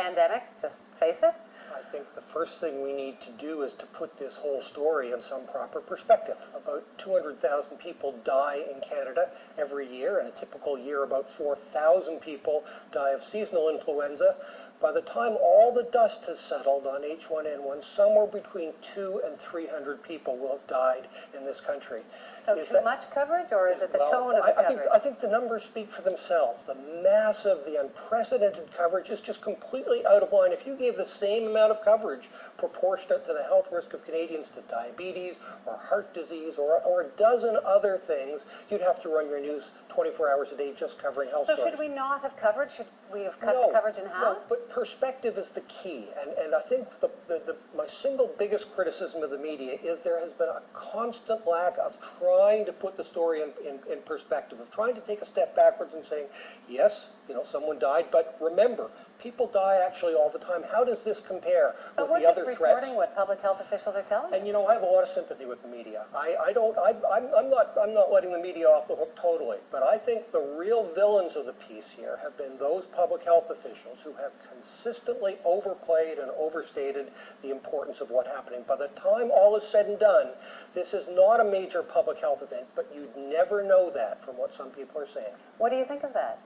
pandemic, just face it? I think the first thing we need to do is to put this whole story in some proper perspective. About 200,000 people die in Canada every year. In a typical year, about 4,000 people die of seasonal influenza. By the time all the dust has settled on H1N1, somewhere between 200 and 300 people will have died in this country. So too much coverage, or is it the tone of the coverage? I think the numbers speak for themselves. The massive, the unprecedented coverage is just completely out of line. If you gave the same amount of coverage proportionate to the health risk of Canadians to diabetes or heart disease or a dozen other things, you'd have to run your news 24 hours a day just covering health stories. So should we not have coverage? Should we have cut the coverage in half? No, but perspective is the key. And I think my single biggest criticism of the media is there has been a constant lack of trying to put the story in perspective, of trying to take a step backwards and saying, yes, someone died, but remember, people die actually all the time. How does this compare with the other threats? But we're just reporting what public health officials are telling you. And I have a lot of sympathy with the media. I'm not letting the media off the hook totally, but I think the real villains of the piece here have been those public health officials who have consistently overplayed and overstated the importance of what's happening. By the time all is said and done, this is not a major public health event, but you'd never know that from what some people are saying. What do you think of that?